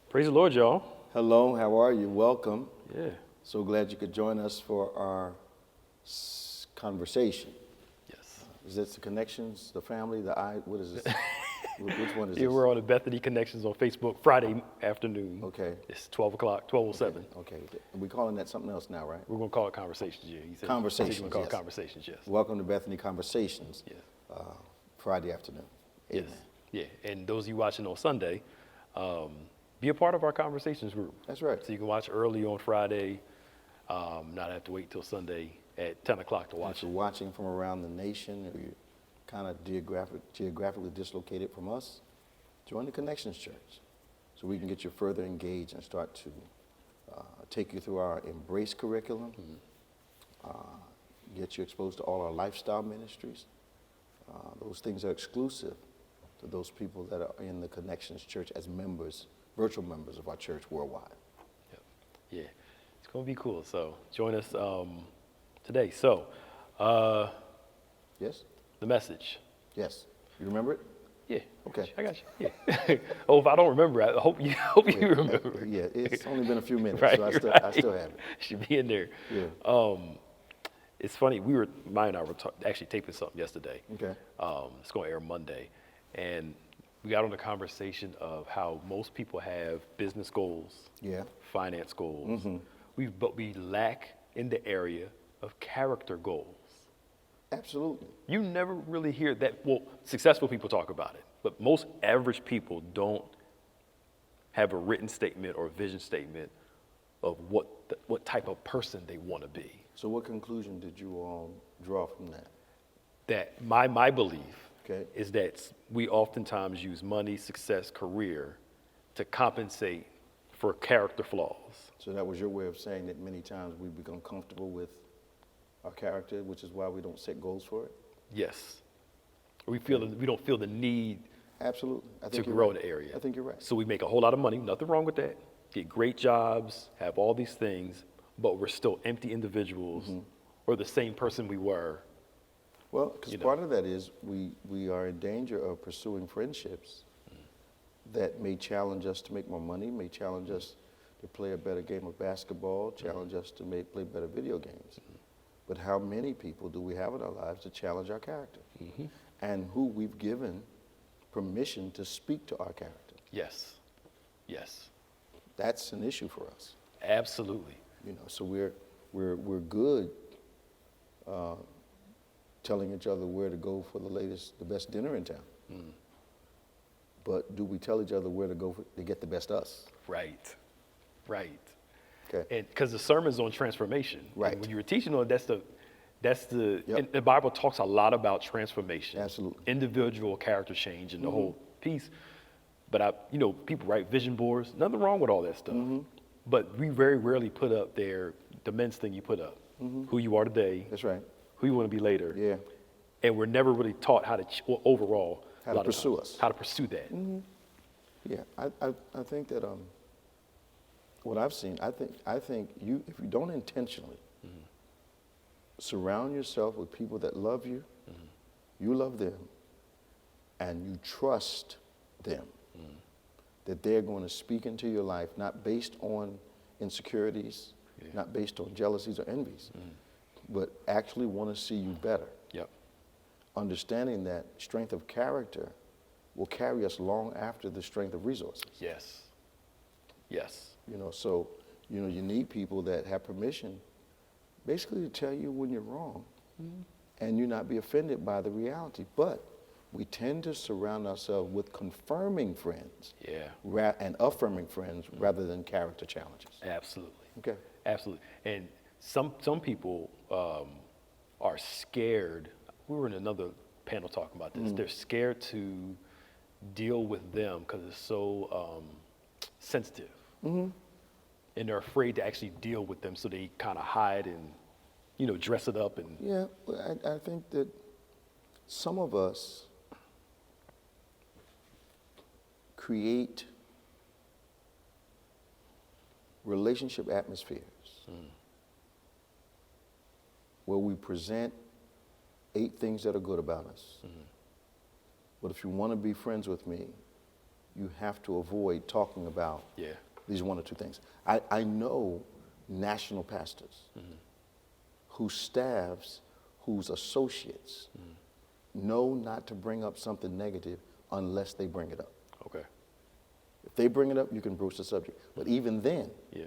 Praise the Lord, y'all. Hello, how are you? Welcome. Yeah. So glad you could join us for our conversation. Yes. Is this the connections, the family, what is this? Which one is Yeah, this? we're on the Bethany Connections on Facebook Friday afternoon. Okay. It's 12 o'clock, 12:07. Okay. We're calling that something else now, right? We're going to call it Conversations, yeah. He said, Conversations, we're going to call yes. it Conversations, yes. Welcome to Bethany Conversations, Yes. Friday afternoon. Yes. Amen. Yeah. And those of you watching on Sunday, be a part of our Conversations group. That's right. So you can watch early on Friday, not have to wait till Sunday at 10 o'clock to If watch you're it. watching from around the nation, or you're kind of geographically dislocated from us, join the Connections Church so we can get you further engaged and start to take you through our Embrace curriculum, get you exposed to all our lifestyle ministries. Those things are exclusive to those people that are in the Connections Church as members, virtual members of our church worldwide. Yep. Yeah. It's going to be cool. So join us today. So, Yes? the message. Yes. You remember it? Yeah. Okay. I got you. Yeah. Oh, if I don't remember, I hope you remember. Yeah, it's only been a few minutes, Right, so I still have it. Should be in there. Yeah. It's funny. Maya and I were actually taping something yesterday. Okay. It's going to air Monday, and we got on the conversation of how most people have business goals, Yeah. finance goals. Mm-hmm. But we lack in the area of character goals. Absolutely. You never really hear that. Well, successful people talk about it, but most average people don't have a written statement or a vision statement of what type of person they want to be. So what conclusion did you all draw from that? That my belief Okay. is that we oftentimes use money, success, career to compensate for character flaws. So that was your way of saying that many times we become comfortable with our character, which is why we don't set goals for it? Yes. We don't feel the need Absolutely. I to think you're grow right. in the area. I think you're right. So we make a whole lot of money, nothing wrong with that. Get great jobs, have all these things, but we're still empty individuals or the same person we were. Well, because part of that is we are in danger of pursuing friendships that may challenge us to make more money, may challenge us to play a better game of basketball, challenge us to play better video games. But how many people do we have in our lives to challenge our character? And who we've given permission to speak to our character? Yes. Yes. That's an issue for us. Absolutely. You know, so we're good telling each other where to go for the best dinner in town. But do we tell each other where to go to get the best us? Right. Right. Okay. And because the sermon's on transformation. Right. And when you were teaching on it, that's the Yep. and the Bible talks a lot about transformation. Absolutely. Individual character change and the whole piece. But people write vision boards. Nothing wrong with all that stuff. But we very rarely put up there the men's thing you put up. Who you are today. That's right. Who you want to be later. Yeah. And we're never really taught how to overall How to pursue us. How to pursue that. Yeah. I think that what I've seen, I think if you don't intentionally surround yourself with people that love you, you love them, and you trust them, that they're going to speak into your life, not based on insecurities, not based on jealousies or envies, but actually want to see you better. Yep. Understanding that strength of character will carry us long after the strength of resources. Yes. Yes. So you need people that have permission basically to tell you when you're wrong and you not be offended by the reality. But we tend to surround ourselves with confirming friends and affirming friends rather than character challenges. Absolutely. Okay. Absolutely. And some people are scared. We were in another panel talking about this. They're scared to deal with them because it's so sensitive. And they're afraid to actually deal with them, so they kind of hide and, dress it up. And Yeah, I think that some of us create relationship atmospheres where we present 8 things that are good about us. But if you want to be friends with me, you have to avoid talking about Yeah. these one or two things. I know national pastors whose staffs, whose associates know not to bring up something negative unless they bring it up. Okay. If they bring it up, you can broach the subject. But even then, Yeah.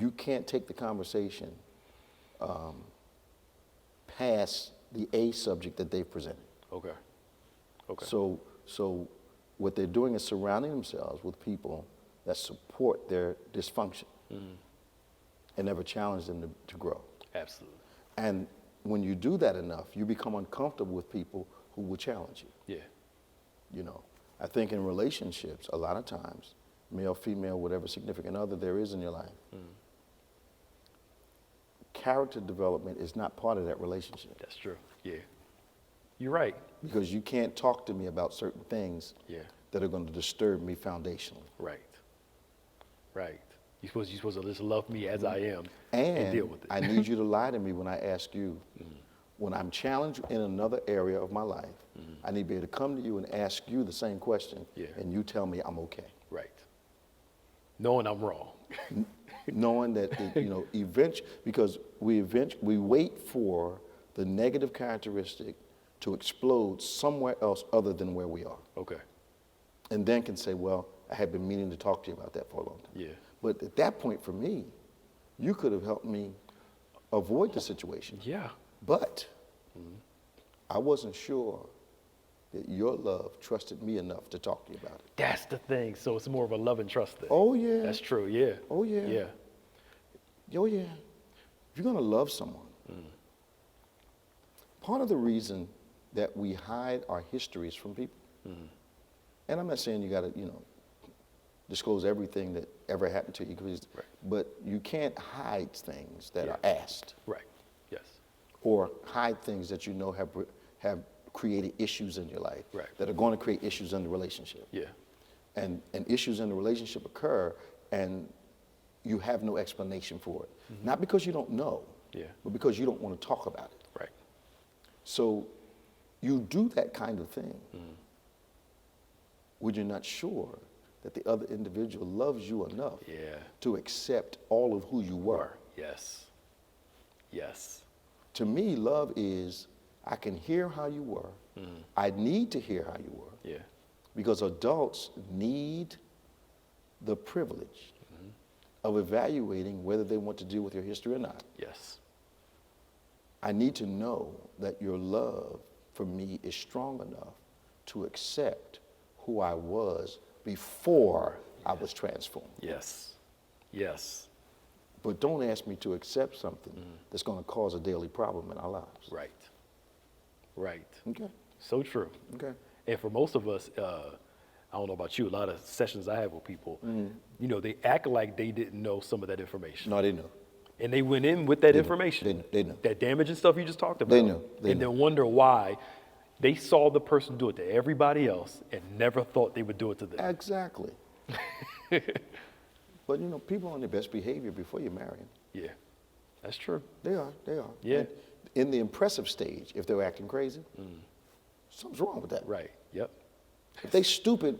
you can't take the conversation past the A subject that they've presented. Okay. Okay. So what they're doing is surrounding themselves with people that support their dysfunction and never challenge them to grow. Absolutely. And when you do that enough, you become uncomfortable with people who will challenge you. Yeah. You know, I think in relationships, a lot of times, male, female, whatever significant other there is in your life, character development is not part of that relationship. That's true. Yeah. You're right. Because you can't talk to me about certain things that are going to disturb me foundationally. Right. Right. You're supposed to just love me as I am And and deal with it. I need you to lie to me when I ask you. When I'm challenged in another area of my life, I need to be able to come to you and ask you the same question, and you tell me I'm okay. Right. Knowing I'm wrong. Knowing that, because we wait for the negative characteristic to explode somewhere else other than where we are. Okay. And then can say, well, I had been meaning to talk to you about that for a long time. Yeah. But at that point for me, you could have helped me avoid the situation. Yeah. But I wasn't sure that your love trusted me enough to talk to you about it. That's the thing. So it's more of a love and trust thing. Oh, yeah. That's true. Yeah. Oh, yeah. Yeah. Oh, yeah. If you're going to love someone, part of the reason that we hide our histories from people, and I'm not saying you got to, disclose everything that ever happened to you, but you can't hide things that are asked. Right. Yes. Or hide things that you know have created issues in your life that are going to create issues in the relationship. Yeah. And issues in the relationship occur, and you have no explanation for it. Not because you don't know, but because you don't want to talk about it. Right. So you do that kind of thing when you're not sure that the other individual loves you enough to accept all of who you were. Yes. Yes. To me, love is, I can hear how you were. I need to hear how you were. Yeah. Because adults need the privilege of evaluating whether they want to deal with your history or not. Yes. I need to know that your love for me is strong enough to accept who I was before I was transformed. Yes. Yes. But don't ask me to accept something that's going to cause a daily problem in our lives. Right. Right. Okay. So true. Okay. And for most of us, I don't know about you, a lot of sessions I have with people, they act like they didn't know some of that information. No, they know. And they went in with that information. They know. That damaging stuff you just talked about. They know. And then wonder why they saw the person do it to everybody else and never thought they would do it to them. Exactly. But people are on their best behavior before you marry them. Yeah, that's true. They are. Yeah. And in the impressive stage, if they're acting crazy, something's wrong with that. Right, yep. If they stupid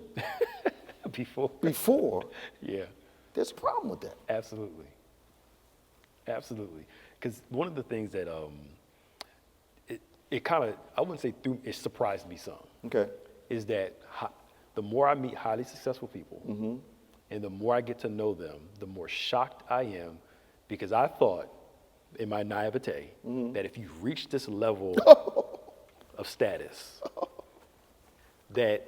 before, yeah, there's a problem with that. Absolutely. Absolutely. Because one of the things that it kind of, I wouldn't say it surprised me some. Okay. Is that the more I meet highly successful people and the more I get to know them, the more shocked I am, because I thought in my naivete that if you reach this level of status, that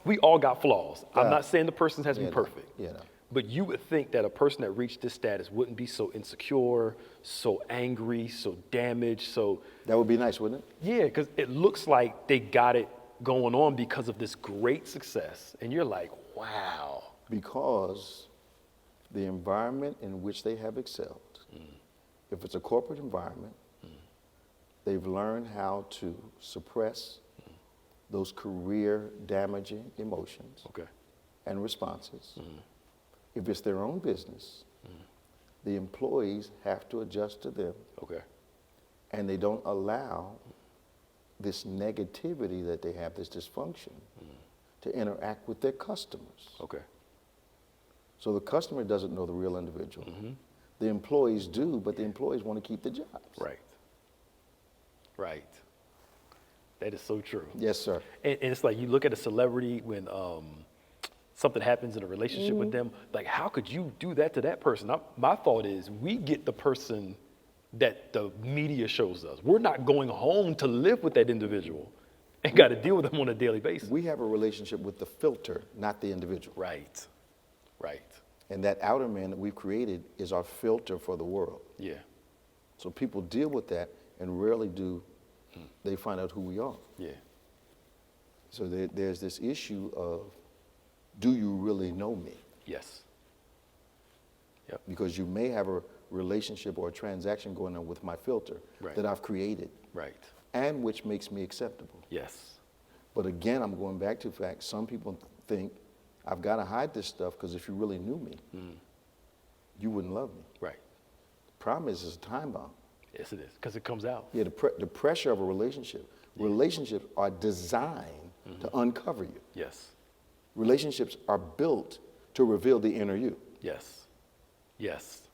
we all got flaws. I'm not saying the person has to be perfect. Yeah, no. But you would think that a person that reached this status wouldn't be so insecure, so angry, so damaged, so... That would be nice, wouldn't it? Yeah, because it looks like they got it going on because of this great success. And you're like, wow. Because the environment in which they have excelled, if it's a corporate environment, they've learned how to suppress those career-damaging emotions and responses. If it's their own business, the employees have to adjust to them. And they don't allow this negativity that they have, this dysfunction, to interact with their customers. Okay. So the customer doesn't know the real individual. The employees do, but the employees want to keep the jobs. Right. Right. That is so true. Yes, sir. And it's like you look at a celebrity when something happens in a relationship with them, like how could you do that to that person? My thought is we get the person that the media shows us. We're not going home to live with that individual and got to deal with them on a daily basis. We have a relationship with the filter, not the individual. Right. Right. And that outer man that we've created is our filter for the world. Yeah. So people deal with that and rarely do they find out who we are. Yeah. So there's this issue of, do you really know me? Yes. Yep. Because you may have a relationship or a transaction going on with my filter that I've created. Right. And which makes me acceptable. Yes. But again, I'm going back to the fact, some people think I've got to hide this stuff because if you really knew me, you wouldn't love me. Right. The problem is it's a time bomb. Yes, it is, because it comes out. Yeah, the pressure of a relationship. Relationships are designed to uncover you. Yes. Relationships are built to reveal the inner you. Yes. Yes.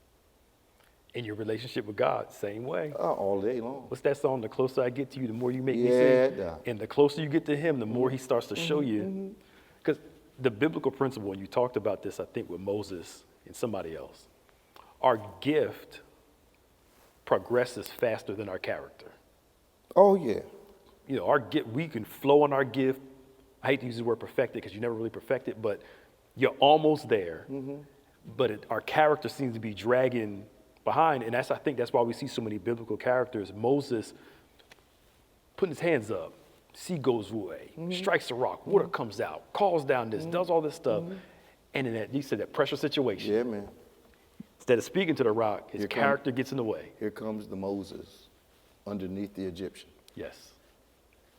In your relationship with God, same way. All day long. What's that song? The closer I get to you, the more you make me Yeah, sing. And the closer you get to him, the more he starts to show you. Because the biblical principle, and you talked about this, I think, with Moses and somebody else, our gift progresses faster than our character. Oh, yeah. You know, our gift, we can flow on our gift. I hate to use the word perfected because you never really perfect it, but you're almost there. But our character seems to be dragging behind, and I think that's why we see so many biblical characters. Moses putting his hands up, sea goes away, strikes the rock, water comes out, calls down this, does all this stuff, and in that, you said that pressure situation. Yeah, man. Instead of speaking to the rock, his character gets in the way. Here comes the Moses underneath the Egyptian. Yes.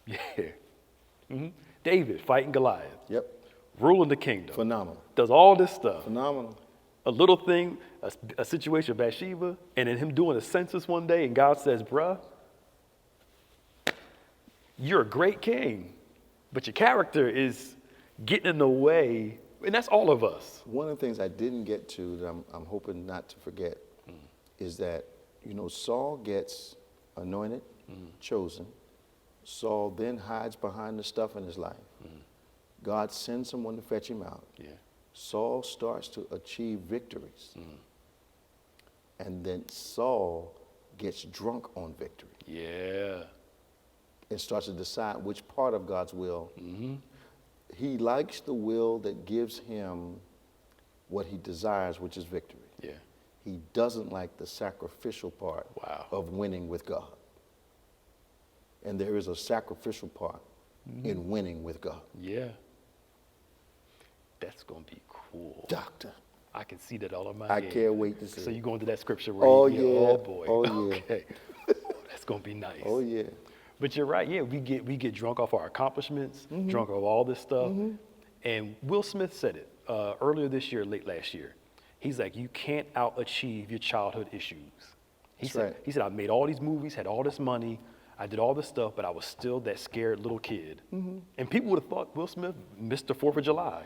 Yeah. David fighting Goliath. Yep. Ruling the kingdom. Phenomenal. Does all this stuff. Phenomenal. A little thing, a situation of Bathsheba, and then him doing a census one day, and God says, bruh, you're a great king, but your character is getting in the way, and that's all of us. One of the things I didn't get to that I'm hoping not to forget is that, you know, Saul gets anointed, chosen. Saul then hides behind the stuff in his life. God sends someone to fetch him out. Yeah. Saul starts to achieve victories. And then Saul gets drunk on victory. Yeah. And starts to decide which part of God's will. He likes the will that gives him what he desires, which is victory. Yeah. He doesn't like the sacrificial part of winning with God. And there is a sacrificial part in winning with God. Yeah. That's going to be cool. Doctor. I can see that all in my I head. can't wait to see So it. you go into that scripture where Oh, you yeah. oh boy. Oh, yeah. Okay. That's going to be nice. Oh, yeah. But you're right. Yeah, we get drunk off our accomplishments, drunk off all this stuff. And Will Smith said it earlier this year, late last year. He's like, you can't out-achieve your childhood issues. He said, I made all these movies, had all this money, I did all this stuff, but I was still that scared little kid. And people would have thought Will Smith missed the 4th of July.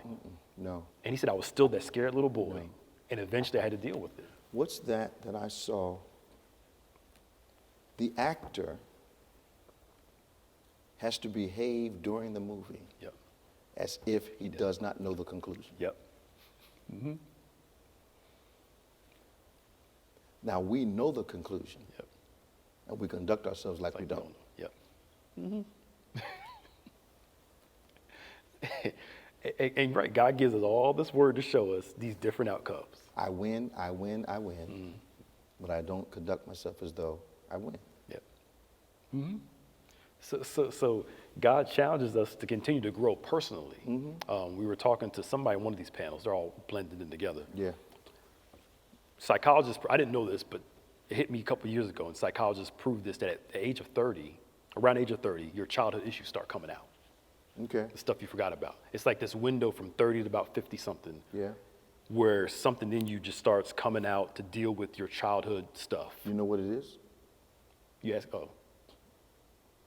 No. And he said, I was still that scared little boy. And eventually I had to deal with it. What's that I saw? The actor has to behave during the movie as if he does not know the conclusion. Yep. Now, we know the conclusion. Yep. And we conduct ourselves like we don't. Yep. And right, God gives us all this word to show us these different outcomes. I win, but I don't conduct myself as though I win. Yep. So God challenges us to continue to grow personally. We were talking to somebody in one of these panels. They're all blended in together. Yeah. Psychologists, I didn't know this, but it hit me a couple years ago, and psychologists proved this, that at the age of 30, around the age of 30, your childhood issues start coming out. Okay. The stuff you forgot about. It's like this window from 30 to about 50-something. Yeah. Where something in you just starts coming out to deal with your childhood stuff. You know what it is? You ask,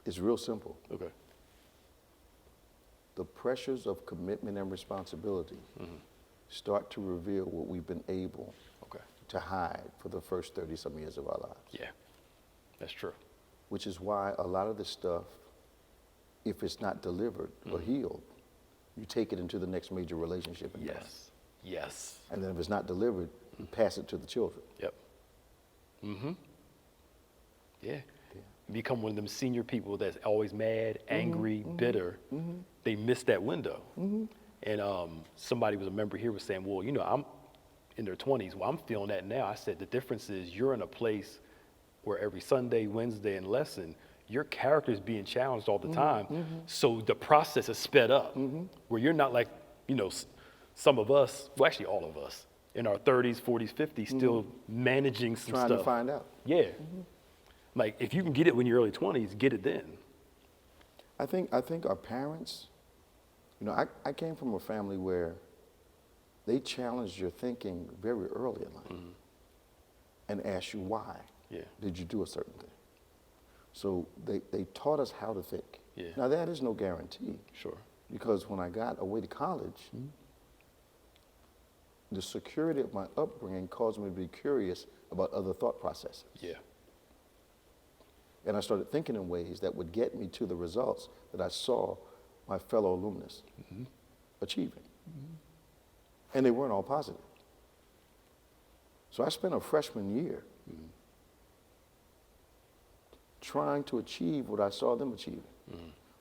It's real simple. Okay. the pressures of commitment and responsibility start to reveal what we've been able to hide for the first 30-some years of our lives. Yeah, that's true. Which is why a lot of this stuff, if it's not delivered or healed, you take it into the next major relationship. Yes. Yes. And then if it's not delivered, you pass it to the children. Yep. Yeah. Become one of them senior people that's always mad, angry, bitter. They miss that window. And somebody was a member here was saying, well, you know, I'm in their 20s. Well, I'm feeling that now. I said, the difference is you're in a place where every Sunday, Wednesday, and lesson, your character is being challenged all the time. So the process is sped up, where you're not like, you know, some of us, well, actually all of us, in our 30s, 40s, 50s, still managing some Trying stuff. to find out. Yeah. Like, if you can get it when you're early 20s, get it then. I think our parents, you know, I came from a family where they challenged your thinking very early in life and asked you why did you do a certain thing. So they taught us how to think. Yeah. Now, that is no guarantee. Sure. Because when I got away to college, the security of my upbringing caused me to be curious about other thought processes. Yeah. And I started thinking in ways that would get me to the results that I saw my fellow alumnus achieving. And they weren't all positive. So I spent a freshman year trying to achieve what I saw them achieving.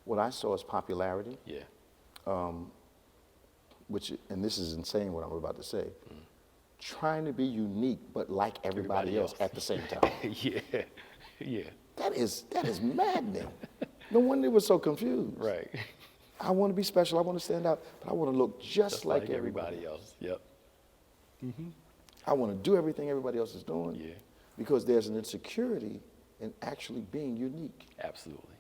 What I saw as popularity, which, and this is insane what I'm about to say, trying to be unique but like everybody else at the same time. Yeah. That is maddening. No wonder they were so confused. Right. I want to be special, I want to stand out, but I want to look just like everybody else. Yep. I want to do everything everybody else is doing. Yeah. Because there's an insecurity in actually being unique. Absolutely.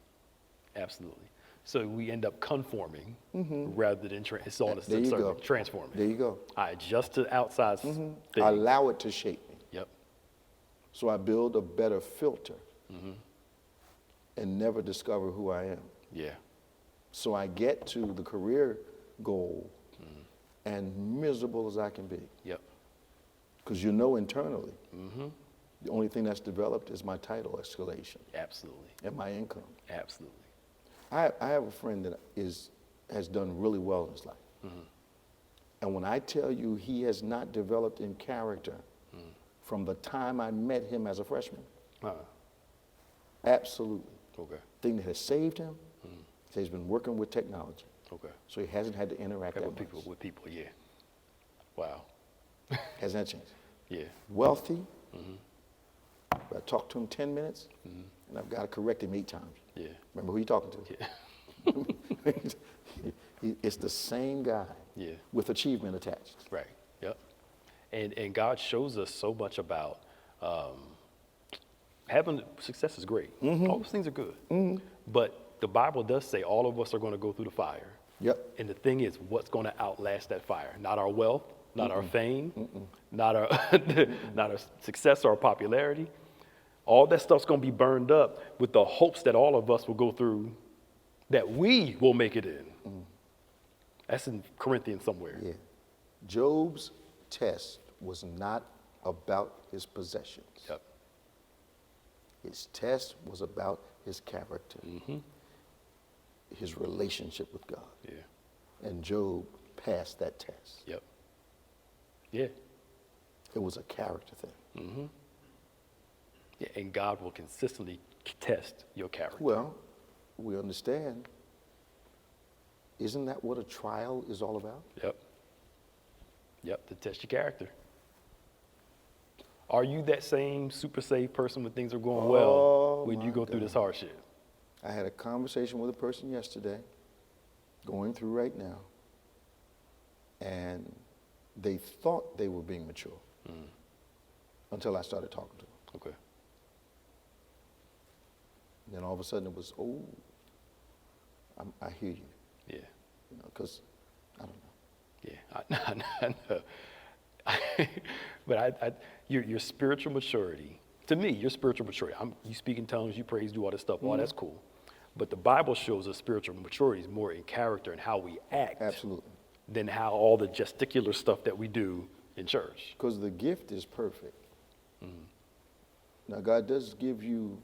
Absolutely. So we end up conforming rather than it's all transforming. There you go. I adjust to outside things. I allow it to shape me. Yep. So I build a better filter and never discover who I am. Yeah. So I get to the career goal and miserable as I can be. Yep. Because you know internally, the only thing that's developed is my title escalation. Absolutely. And my income. Absolutely. I have a friend that has done really well in his life. And when I tell you he has not developed in character from the time I met him as a freshman, absolutely. Okay. Thing that has saved him, he's been working with technology. Okay. So he hasn't had to interact with much. people, yeah. Wow. Hasn't had a chance. Yeah. Wealthy. I talked to him 10 minutes, and I've got to correct him 8 times. Yeah. Remember who you're talking to? Yeah. It's the same guy with achievement attached. Right. Yep. And God shows us so much about having success is great. All those things are good. But the Bible does say all of us are going to go through the fire. Yep. And the thing is, what's going to outlast that fire? Not our wealth, not our fame, not our not our success or our popularity. All that stuff's going to be burned up with the hopes that all of us will go through, that we will make it in. That's in Corinthians somewhere. Yeah. Job's test was not about his possessions. Yep. His test was about his character, his relationship with God. Yeah. And Job passed that test. Yep. Yeah. It was a character thing. Yeah, and God will consistently test your character. Well, we understand. Isn't that what a trial is all about? Yep. Yep, to test your character. Are you that same super saved person when things are going well when you go through this hardship? I had a conversation with a person yesterday, going through right now, and they thought they were being mature until I started talking to them. Okay. And then all of a sudden it was, I hear you. Yeah. You know, because I don't know. Yeah, I know. But your spiritual maturity, to me, your spiritual maturity, you speak in tongues, you praise, do all this stuff, all that's cool. But the Bible shows us spiritual maturity is more in character and how we act Absolutely. than how all the gesticular stuff that we do in church. Because the gift is perfect. Now, God does give you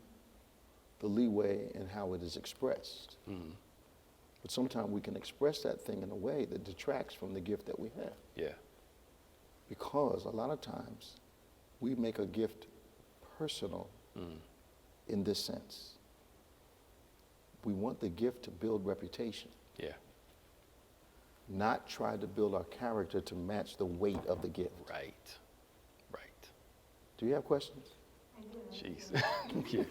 the leeway in how it is expressed. But sometimes we can express that thing in a way that detracts from the gift that we have. Yeah. Because a lot of times we make a gift personal in this sense. We want the gift to build reputation, Yeah. not try to build our character to match the weight of the gift. Right. Right. Do you have questions? Jeez. Yeah.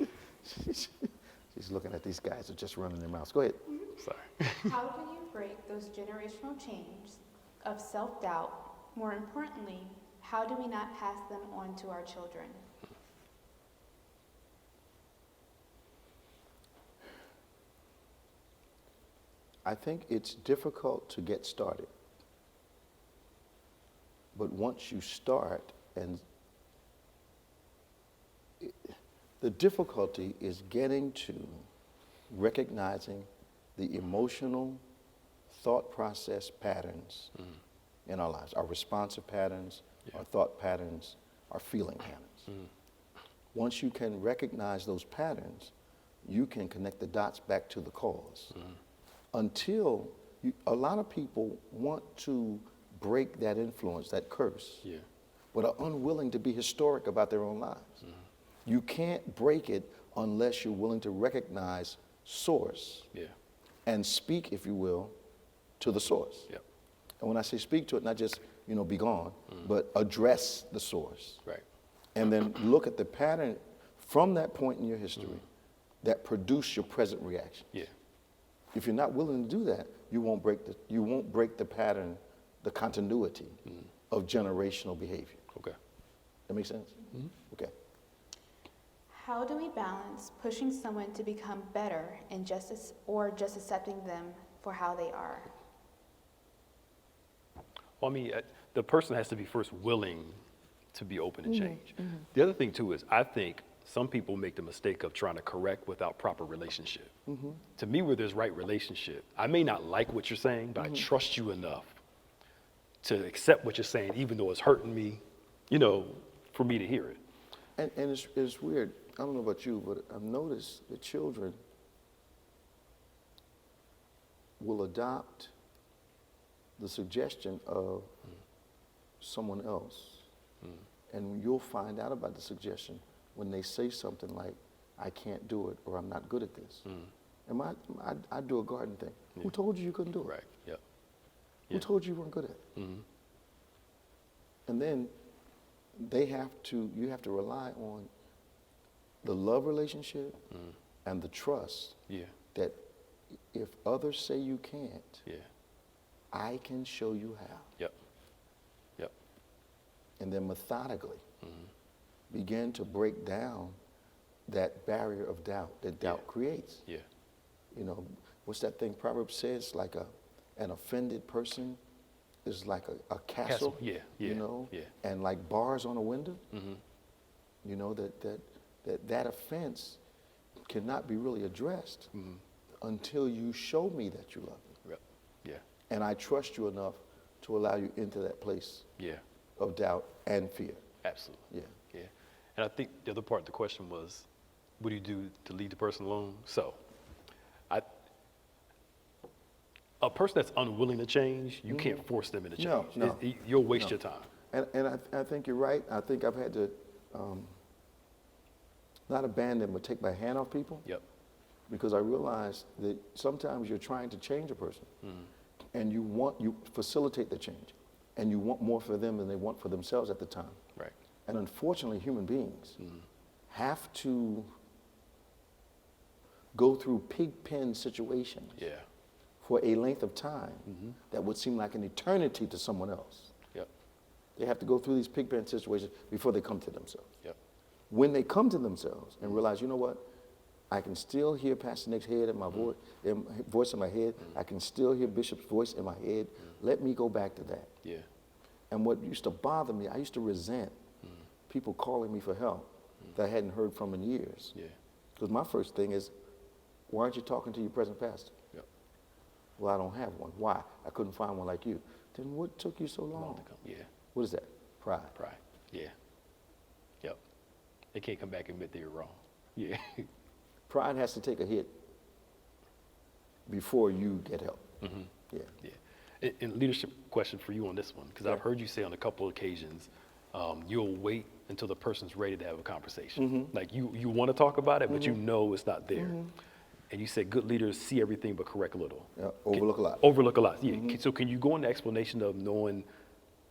She's looking at these guys who are just running their mouths. Go ahead. Sorry. How do you break those generational chains of self-doubt? More importantly, how do we not pass them on to our children? I think it's difficult to get started. But once you start, the difficulty is getting to recognizing the emotional thought process patterns in our lives, our responsive patterns, our thought patterns, our feeling patterns. Once you can recognize those patterns, you can connect the dots back to the cause. A lot of people want to break that influence, that curse, but are unwilling to be historic about their own lives. You can't break it unless you're willing to recognize source and speak, if you will, to the source. And when I say speak to it, not just, be gone, but address the source. Right. And then look at the pattern from that point in your history that produced your present reaction. Yeah. If you're not willing to do that, you won't break the pattern, the continuity of generational behavior. Okay. That make sense? Okay. How do we balance pushing someone to become better and just accepting them for how they are? Well, I mean, the person has to be first willing to be open to change. The other thing, too, is I think some people make the mistake of trying to correct without proper relationship. To me, where there's right relationship, I may not like what you're saying, but I trust you enough to accept what you're saying, even though it's hurting me, for me to hear it. And it's weird. I don't know about you, but I've noticed that children will adopt the suggestion of someone else. And you'll find out about the suggestion when they say something like, I can't do it, or I'm not good at this. And I do a garden thing. Who told you you couldn't do it? Right, yep. Who told you you weren't good at it? And then you have to rely on the love relationship and the trust that if others say you can't, I can show you how. Yep. Yep. And then methodically begin to break down that barrier of doubt that doubt creates. Yeah. What's that thing Proverbs says? Like an offended person is like a castle. Yeah. And like bars on a window. That offense cannot be really addressed until you show me that you love me. Yep. Yeah. And I trust you enough to allow you into that place of doubt and fear. Absolutely. Yeah. Yeah. And I think the other part of the question was, what do you do to leave the person alone? So, a person that's unwilling to change, you can't force them into change. No. You'll waste your time. And I think you're right. I think I've had to not abandon, but take my hand off people. Yep. Because I realized that sometimes you're trying to change a person, and you facilitate the change, and you want more for them than they want for themselves at the time. Right. And unfortunately, human beings have to go through pig pen situations for a length of time that would seem like an eternity to someone else. Yep. They have to go through these pig pen situations before they come to themselves. Yep. When they come to themselves and realize, you know what, I can still hear Pastor Nick's head in my voice in my head. I can still hear Bishop's voice in my head. Let me go back to that. Yeah. And what used to bother me, I used to resent people calling me for help that I hadn't heard from in years. Yeah. Because my first thing is, why aren't you talking to your present pastor? Yep. Well, I don't have one. Why? I couldn't find one like you. Then what took you so long? To come. Yeah. What is that? Pride. Pride. Yeah. Yep. They can't come back and admit they were wrong. Yeah. Pride has to take a hit before you get help. Mm-hmm. Yeah. Yeah. And leadership question for you on this one, because I've heard you say on a couple of occasions, you'll wait until the person's ready to have a conversation. Like you want to talk about it, but you know it's not there. And you said good leaders see everything but correct a little. Yeah, overlook a lot. Overlook a lot, yeah. So can you go into explanation of knowing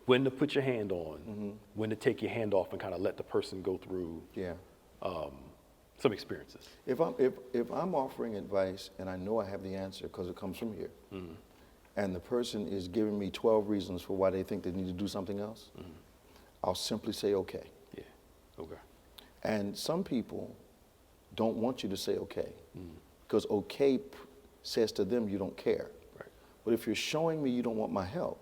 when to put your hand on, when to take your hand off and kind of let the person go through Yeah. some experiences? If I'm offering advice and I know I have the answer because it comes from here, and the person is giving me 12 reasons for why they think they need to do something else, I'll simply say okay. Yeah, okay. And some people don't want you to say okay, because okay says to them you don't care. Right. But if you're showing me you don't want my help,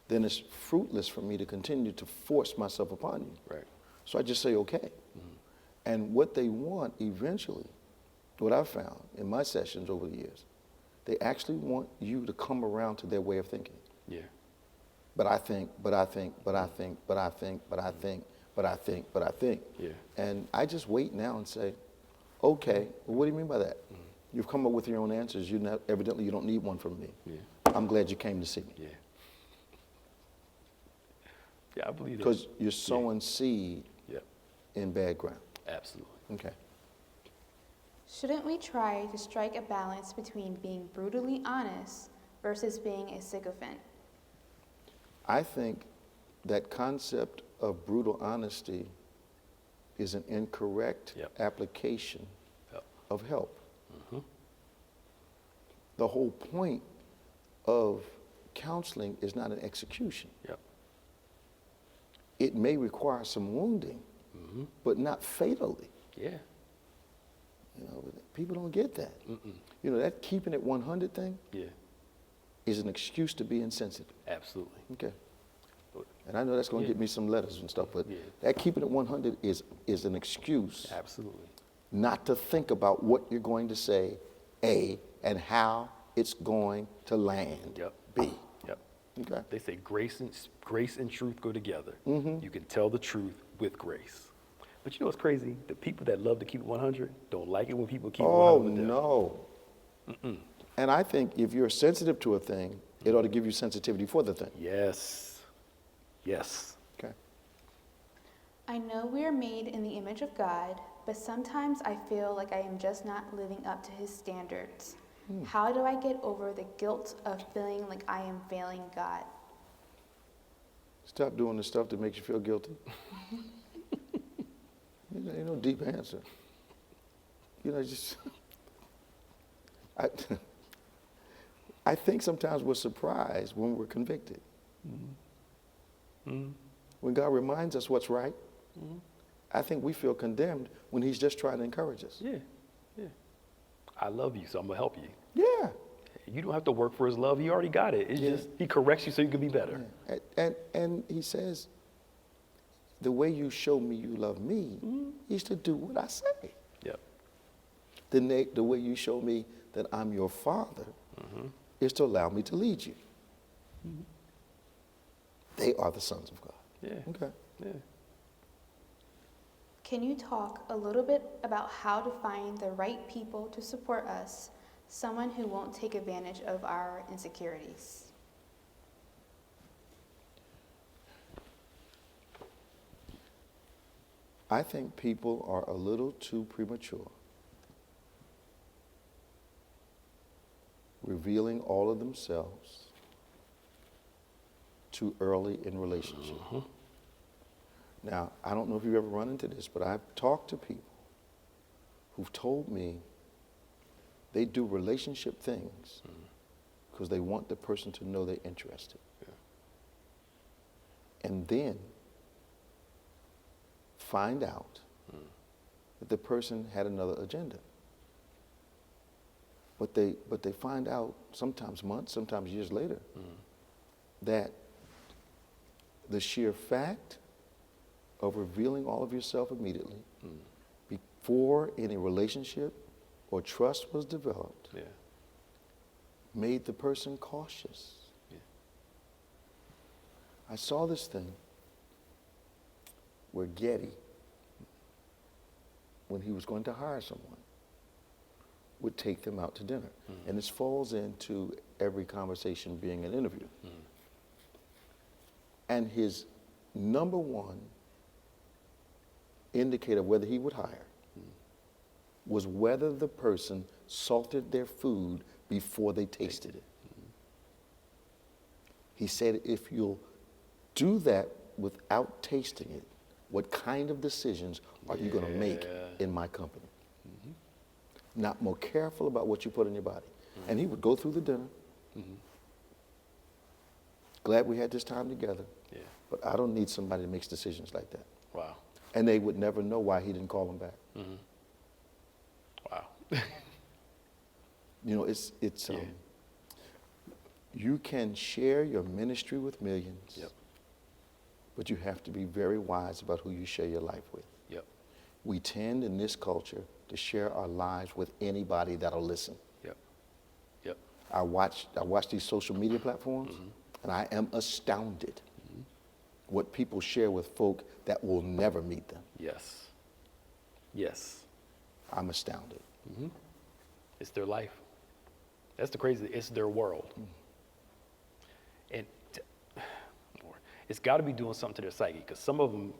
then it's fruitless for me to continue to force myself upon you. Right. So I just say okay. And what they want eventually, what I've found in my sessions over the years, they actually want you to come around to their way of thinking. Yeah. But I think, but I think, but I think, but I think, but I think, but I think, but I think. Yeah. And I just wait now and say, okay, well, what do you mean by that? You've come up with your own answers. Evidently you don't need one from me. Yeah. I'm glad you came to see me. Yeah. Yeah, I believe that. Because you're sowing seed Yep. in bad ground. Absolutely. Okay. Shouldn't we try to strike a balance between being brutally honest versus being a sycophant? I think that concept of brutal honesty is an incorrect application of help. The whole point of counseling is not an execution. Yep. It may require some wounding, but not fatally. Yeah. You know, people don't get that. You know, that keeping it 100 thing Yeah. is an excuse to be insensitive. Absolutely. Okay. And I know that's going to get me some letters and stuff, but Yeah. that keeping it 100 is an excuse Absolutely. not to think about what you're going to say, A, and how it's going to land, Yep. B. Yep. Okay. They say grace and truth go together. You can tell the truth with grace. But you know what's crazy? The people that love to keep it 100 don't like it when people keep it 100 Oh, with them. no. And I think if you're sensitive to a thing, it ought to give you sensitivity for the thing. Yes. Yes. Okay. I know we are made in the image of God, but sometimes I feel like I am just not living up to his standards. How do I get over the guilt of feeling like I am failing God? Stop doing the stuff that makes you feel guilty. Ain't no deep answer. You know, just, I think sometimes we're surprised when we're convicted. When God reminds us what's right, I think we feel condemned when he's just trying to encourage us. Yeah. Yeah. I love you, so I'm going to help you. Yeah. You don't have to work for his love. He already got it. It's just he corrects you so you can be better. And he says, the way you show me you love me is to do what I say. Yep. The way you show me that I'm your father is to allow me to lead you. They are the sons of God. Yeah. Okay. Yeah. Can you talk a little bit about how to find the right people to support us, someone who won't take advantage of our insecurities? I think people are a little too premature, revealing all of themselves too early in relationship. Now, I don't know if you've ever run into this, but I've talked to people who've told me they do relationship things because they want the person to know they're interested. Yeah. And then find out that the person had another agenda. But they find out sometimes months, sometimes years later, that the sheer fact of revealing all of yourself immediately before any relationship or trust was developed Yeah. made the person cautious. Yeah. I saw this thing where Getty, when he was going to hire someone, would take them out to dinner. And this falls into every conversation being an interview. And his number one indicator of whether he would hire was whether the person salted their food before they tasted it. He said, if you'll do that without tasting it, what kind of decisions are you going to make in my company? Not more careful about what you put in your body. And he would go through the dinner. Glad we had this time together. Yeah. But I don't need somebody that makes decisions like that. Wow. And they would never know why he didn't call them back. Wow. You know, you can share your ministry with millions, Yep. but you have to be very wise about who you share your life with. Yep. We tend in this culture to share our lives with anybody that'll listen. Yep. Yep. I watch these social media platforms, and I am astounded what people share with folk that will never meet them. Yes. Yes. I'm astounded. It's their life. That's the crazy. It's their world. And it's got to be doing something to their psyche, because some of them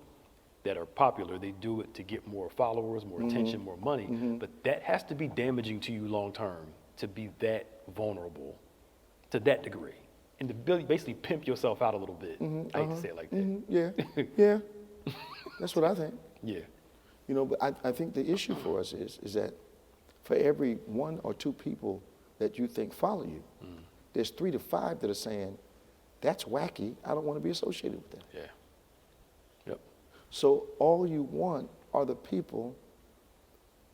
that are popular, they do it to get more followers, more attention, more money. But that has to be damaging to you long term, to be that vulnerable to that degree, and to basically pimp yourself out a little bit. I hate to say it like that. Yeah, yeah. That's what I think. Yeah. You know, but I think the issue for us is that for every 1 or 2 people that you think follow you, there's 3 to 5 that are saying, that's wacky, I don't want to be associated with that. Yeah. Yep. So all you want are the people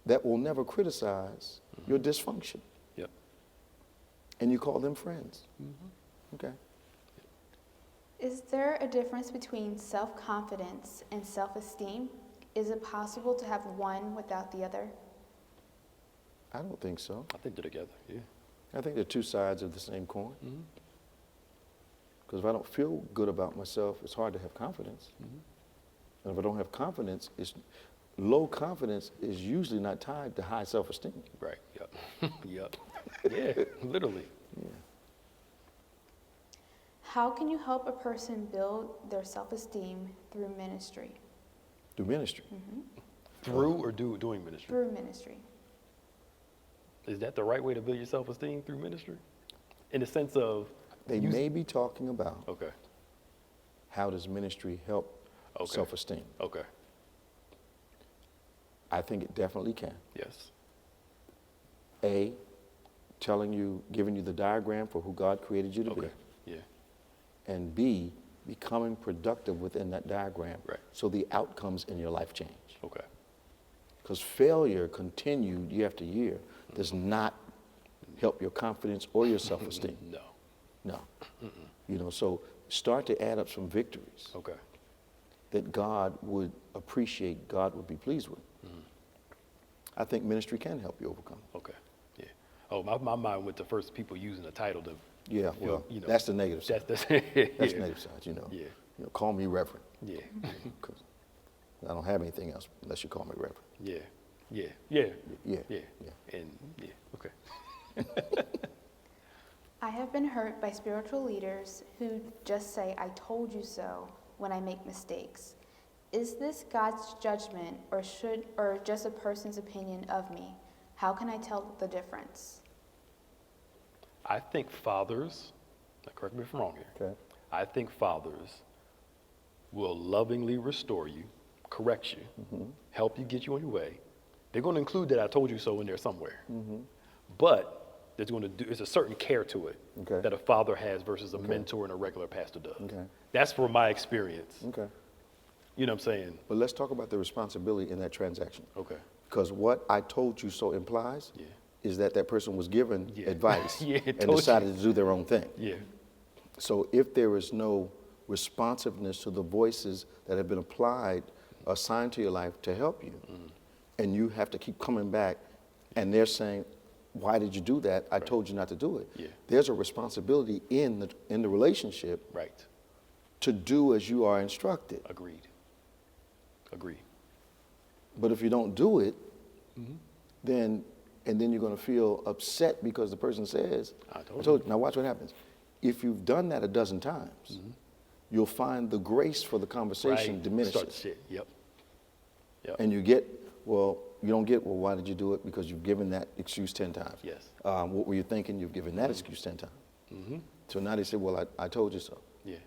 that will never criticize your dysfunction. Yep. And you call them friends. Okay. Is there a difference between self-confidence and self-esteem? Is it possible to have one without the other? I don't think so. I think they're together. Yeah. I think they're 2 sides of the same coin. Because if I don't feel good about myself, it's hard to have confidence. And if I don't have confidence, low confidence is usually not tied to high self-esteem. Right. Yep. Yep. Yeah. Literally. Yeah. How can you help a person build their self-esteem through ministry? Do ministry. Through or doing ministry? Through ministry. Is that the right way to build your self-esteem, through ministry? In the sense of They may be talking about Okay. how does ministry help self-esteem. Okay. I think it definitely can. Yes. A, giving you the diagram for who God created you to be. Okay. Yeah. And B, becoming productive within that diagram. Right. So the outcomes in your life change. Okay. Because failure continued year after year does not help your confidence or your self-esteem. No. No. You know, so start to add up some victories Okay. that God would appreciate, God would be pleased with. I think ministry can help you overcome. Okay. Yeah. Oh, my mind went to first people using the title to. Yeah, you well, know, that's the negative side. That's That's yeah. the negative side, you know. Yeah. You know, call me Reverend, Yeah. because I don't have anything else unless you call me Reverend. Yeah. Yeah. Yeah. Yeah. Yeah. Yeah. And yeah. Okay. I have been hurt by spiritual leaders who just say, I told you so, when I make mistakes. Is this God's judgment or just a person's opinion of me? How can I tell the difference? I think fathers, now correct me if I'm wrong here. Okay. I think fathers will lovingly restore you, correct you, help you get you on your way. They're going to include that I told you so in there somewhere. But there's a certain care to it Okay. that a father has versus a mentor and a regular pastor does. Okay. That's from my experience. Okay. You know what I'm saying? But let's talk about the responsibility in that transaction. Okay. Because what I told you so implies Yeah. is that that person was given Yeah. advice Yeah, and told you. decided to do their own thing. Yeah. So if there is no responsiveness to the voices that have been applied, assigned to your life to help you, and you have to keep coming back and they're saying, why did you do that? I told you not to do it. Yeah. There's a responsibility in the relationship Right. to do as you are instructed. Agreed. Agreed. But if you don't do it, then you're going to feel upset because the person says, I told you. Now watch what happens. If you've done that a dozen times, you'll find the grace for the conversation diminishes. Start shit. Yep. And you get, you don't get, why did you do it? Because you've given that excuse 10 times. Yes. What were you thinking? You've given that excuse 10 times. So now they say, well, I told you so. Yeah.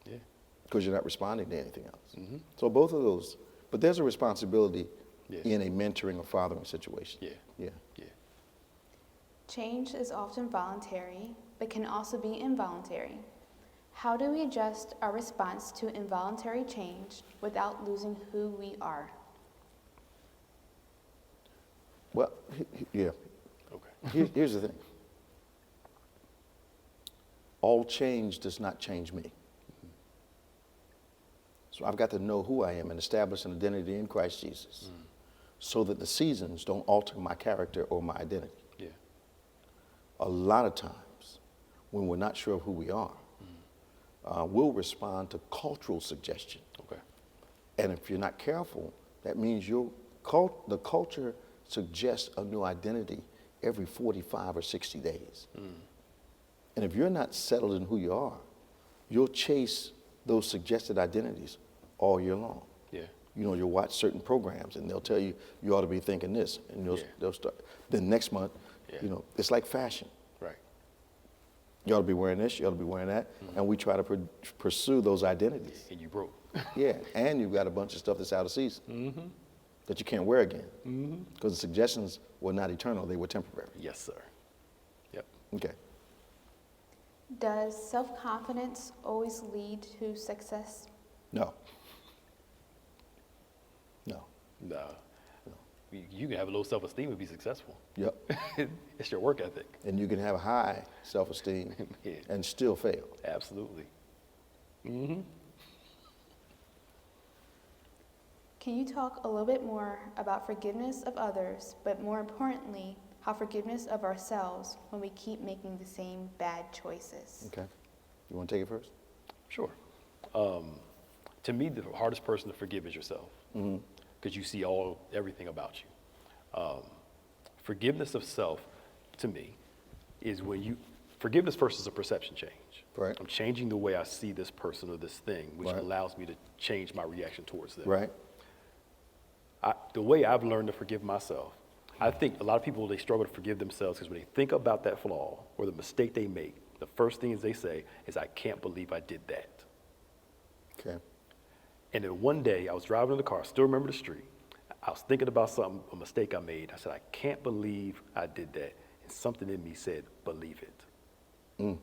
Yeah. Because you're not responding to anything else. So both of those, but there's a responsibility in a mentoring or fathering situation. Yeah. Yeah. Yeah. Change is often voluntary, but can also be involuntary. How do we adjust our response to involuntary change without losing who we are? Well, yeah. Okay. Here's the thing. All change does not change me. So I've got to know who I am and establish an identity in Christ Jesus so that the seasons don't alter my character or my identity. Yeah. A lot of times when we're not sure of who we are, we'll respond to cultural suggestion. Okay. And if you're not careful, that means the culture suggests a new identity every 45 or 60 days. And if you're not settled in who you are, you'll chase those suggested identities all year long. Yeah. You know, you'll watch certain programs and they'll tell you, you ought to be thinking this, and they'll start. Then next month, you know, it's like fashion. Right. You ought to be wearing this, you ought to be wearing that, and we try to pursue those identities. And you broke. Yeah, and you've got a bunch of stuff that's out of season that you can't wear again because the suggestions were not eternal, they were temporary. Yes, sir. Yep. Okay. Does self-confidence always lead to success? No. No. Nah. You can have a low self-esteem and be successful. Yep. It's your work ethic. And you can have high self-esteem Yeah. and still fail. Absolutely. Can you talk a little bit more about forgiveness of others, but more importantly, how forgiveness of ourselves when we keep making the same bad choices? Okay. You want to take it first? Sure. To me, the hardest person to forgive is yourself, because you see everything about you. Forgiveness of self, to me, is when forgiveness first is a perception change. Right. I'm changing the way I see this person or this thing, which Right. allows me to change my reaction towards them. Right. The way I've learned to forgive myself, I think a lot of people, they struggle to forgive themselves because when they think about that flaw or the mistake they make, the first thing they say is, I can't believe I did that. Okay. And then one day I was driving in the car, still remember the street. I was thinking about a mistake I made. I said, I can't believe I did that. And something in me said, believe it.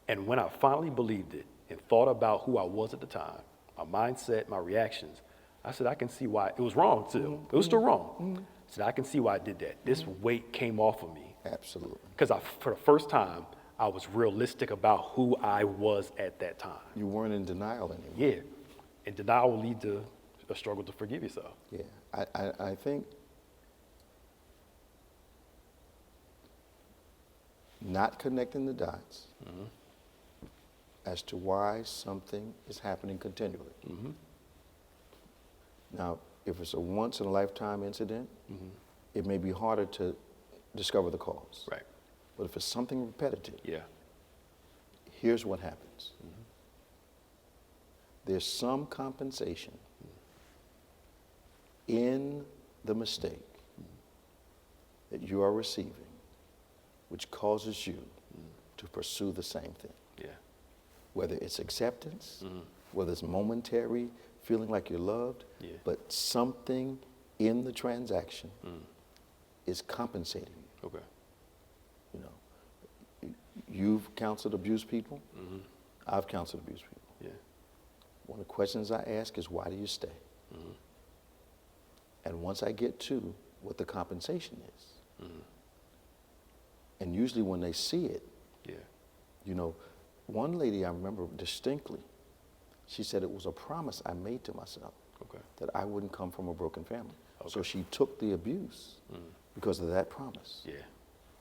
And when I finally believed it and thought about who I was at the time, my mindset, my reactions, I said, I can see why it was wrong too. It was still wrong. I said, I can see why I did that. This weight came off of me. Absolutely. Because for the first time, I was realistic about who I was at that time. You weren't in denial anymore. Yeah. And denial will lead to a struggle to forgive yourself. Yeah. I think not connecting the dots as to why something is happening continually. Now, if it's a once-in-a-lifetime incident, it may be harder to discover the cause. Right. But if it's something repetitive, Yeah. here's what happens. There's some compensation in the mistake that you are receiving, which causes you to pursue the same thing. Yeah. Whether it's acceptance, whether it's momentary feeling like you're loved, Yeah. but something in the transaction is compensating you. Okay. You know, you've counseled abused people. I've counseled abused people. Yeah. One of the questions I ask is, why do you stay? And once I get to what the compensation is, and usually when they see it, Yeah. you know, one lady I remember distinctly, she said it was a promise I made to myself Okay. that I wouldn't come from a broken family. Okay. So she took the abuse because of that promise. Yeah.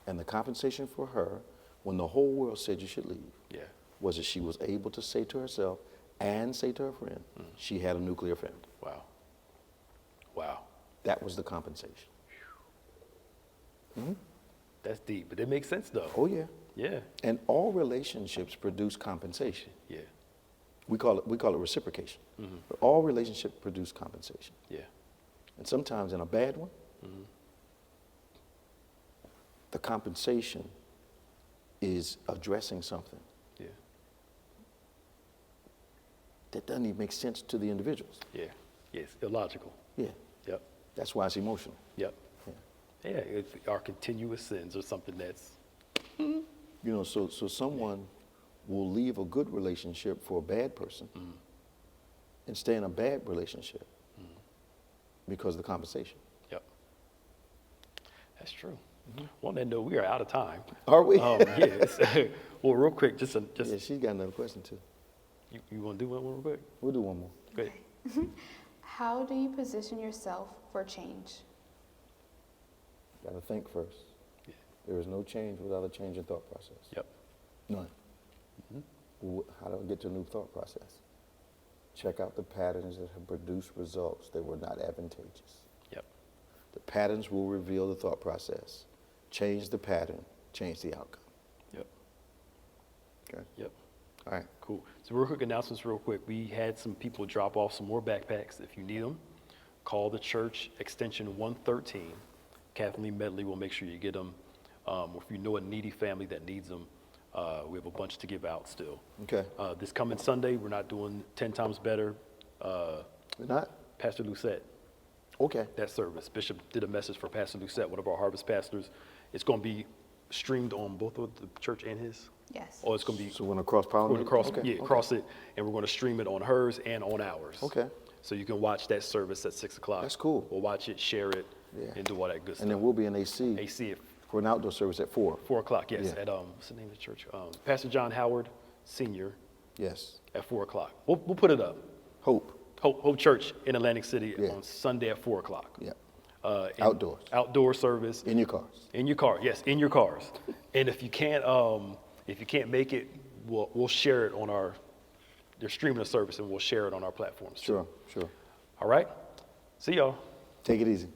And the compensation for her, when the whole world said you should leave, Yeah. was that she was able to say to herself and say to her friend, she had a nuclear family. Wow. Wow. That was the compensation. That's deep, but it makes sense though. Oh, yeah. Yeah. And all relationships produce compensation. Yeah. We call it reciprocation. But all relationships produce compensation. Yeah. And sometimes in a bad one, the compensation is addressing something Yeah. that doesn't even make sense to the individuals. Yeah. Yes. Illogical. Yeah, Yep. that's why it's emotional. Yep. Yeah. Yeah. Our continuous sins or something that's. You know, so someone will leave a good relationship for a bad person and stay in a bad relationship because of the compensation. Yep. That's true. On that note, we are out of time. Are we? Yes. Well, real quick, just Yeah, she's got another question too. you want to do one real quick? We'll do one more. Go ahead. How do you position yourself for change? Got to think first. Yeah. There is no change without a change in thought process. Yep. None. How do I get to a new thought process? Check out the patterns that have produced results that were not advantageous. Yep. The patterns will reveal the thought process. Change the pattern, change the outcome. Yep. Okay? Yep. All right. Cool. So real quick announcements real quick. We had some people drop off some more backpacks. If you need them, call the church extension 113. Kathleen Medley will make sure you get them. Or if you know a needy family that needs them, we have a bunch to give out still. Okay. This coming Sunday, we're not doing 10 times better. We're not? Pastor Lucette, Okay. that service. Bishop did a message for Pastor Lucette, one of our harvest pastors. It's going to be streamed on both of the church and his. Yes. Or it's going to be So we're going to cross-pollinate? we're going to cross, Okay, yeah, okay. cross it, and we're going to stream it on hers and on ours. Okay. So you can watch that service at 6 o'clock. That's cool. We'll watch it, share it, Yeah. and do all that good And stuff. then we'll be in AC AC at for an outdoor service at 4. 4 o'clock, yes, Yeah. at, what's the name of the church? Pastor John Howard Sr. Yes. at 4 o'clock. We'll put it up. Hope. Hope Church in Atlantic City Yeah. on Sunday at 4 o'clock. Yeah. And Outdoors. Outdoor service. In your cars. In your car, yes, in your cars. And if you can't make it, we'll share it on they're streaming the service and we'll share it on our platforms. too. Sure, sure. All right? See y'all. Take it easy.